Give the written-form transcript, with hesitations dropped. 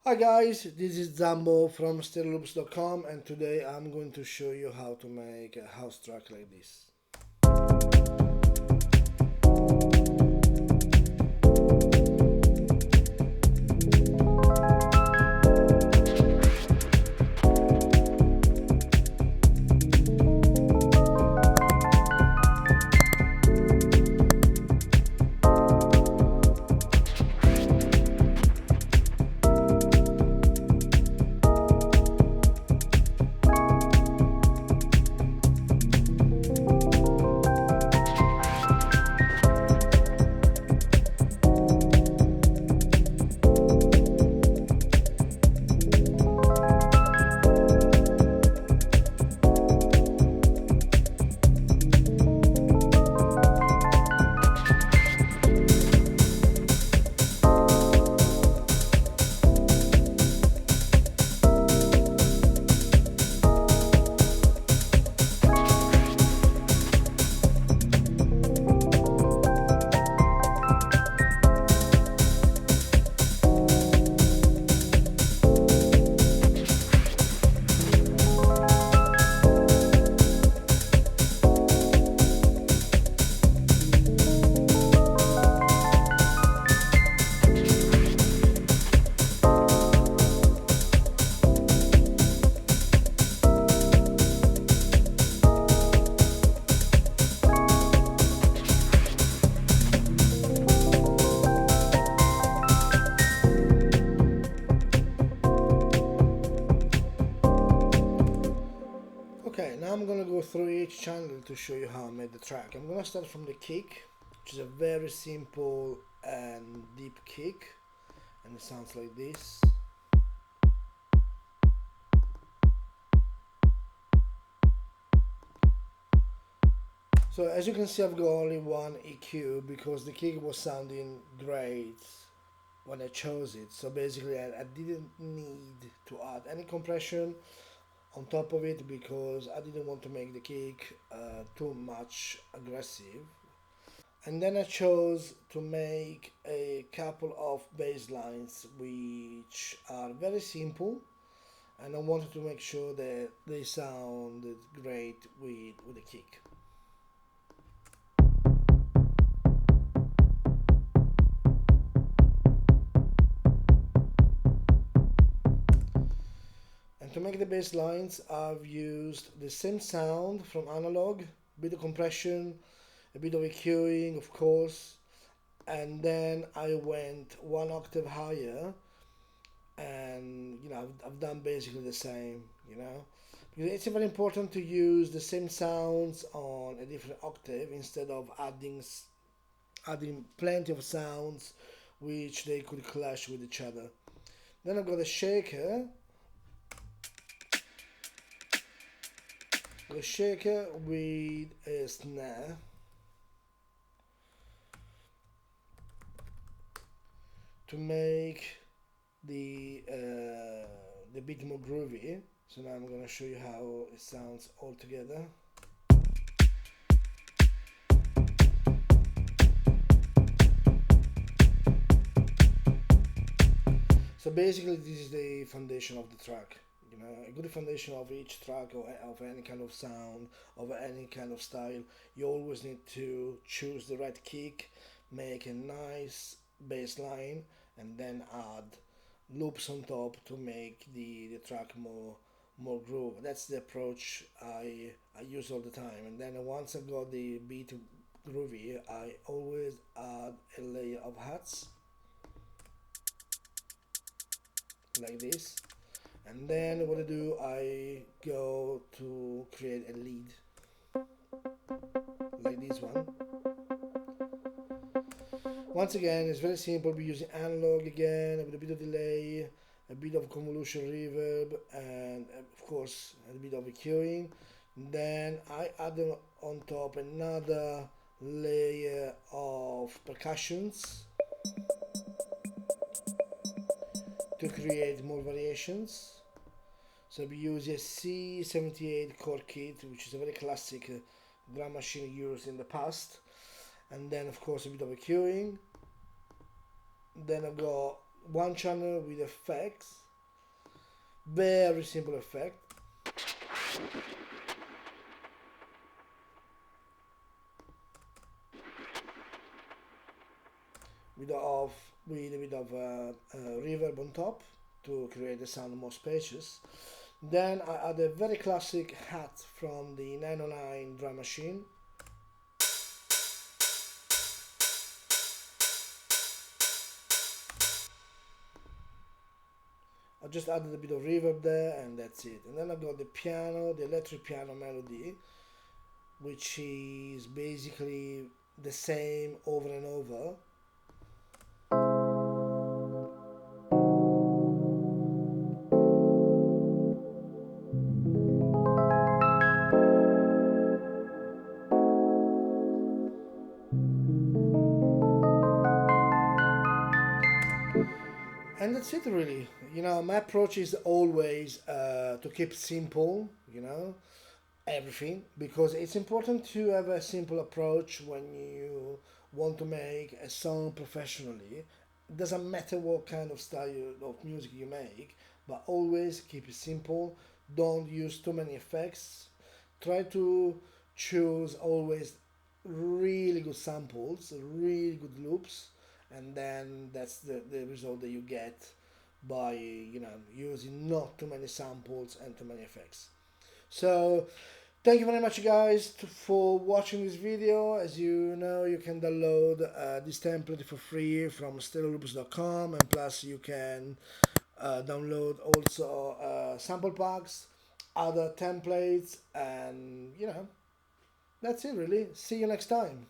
Hi guys, this is Zambo from stereoloops.com and today I'm going to show you how to make a house track like this. Okay, now I'm gonna go through each channel to show you how I made the track. I'm gonna start from the kick, which is a very simple and deep kick, and it sounds like this. So as you can see, I've got only one EQ because the kick was sounding great when I chose it. So basically I didn't need to add any compression on top of it because I didn't want to make the kick too much aggressive. And then I chose to make a couple of bass lines which are very simple, and I wanted to make sure that they sounded great with the kick. And to make the bass lines, I've used the same sound from analog, a bit of compression, a bit of EQing, of course, and then I went one octave higher, and I've done basically the same, because it's very important to use the same sounds on a different octave instead of adding plenty of sounds which they could clash with each other. Then I've got a shaker with a snare, to make the beat more groovy. So now I'm gonna show you how it sounds all together. So basically this is the foundation of the track. A good foundation of each track, or of any kind of sound, of any kind of style. You always need to choose the right kick, make a nice bass line, and then add loops on top to make the track more groove. That's the approach I use all the time. And then once I got the beat groovy, I always add a layer of hats like this. And then what I do, I go to create a lead like this one. Once again, it's very simple. We're using analog again with a bit of delay, a bit of convolution reverb, and of course a bit of EQing. Then I add on top another layer of percussions to create more variations. So we use a C78 core kit, which is a very classic drum machine used in the past. And then of course a bit of EQing. Then I've got one channel with effects, very simple effect. With of with a bit of reverb on top to create the sound more spacious. Then I add a very classic hat from the 909 drum machine. I just added a bit of reverb there and that's it. And then I've got the piano, the electric piano melody, which is basically the same over and over. And that's it really. My approach is always to keep simple, everything, because it's important to have a simple approach when you want to make a song professionally. It doesn't matter what kind of style of music you make, but always keep it simple. Don't use too many effects. Try to choose always really good samples, really good loops, and then that's the result that you get by using not too many samples and too many effects. So thank you very much guys for watching this video. As you know, you can download this template for free from stereoloops.com, and plus you can download also sample packs, other templates, and that's it really. See you next time.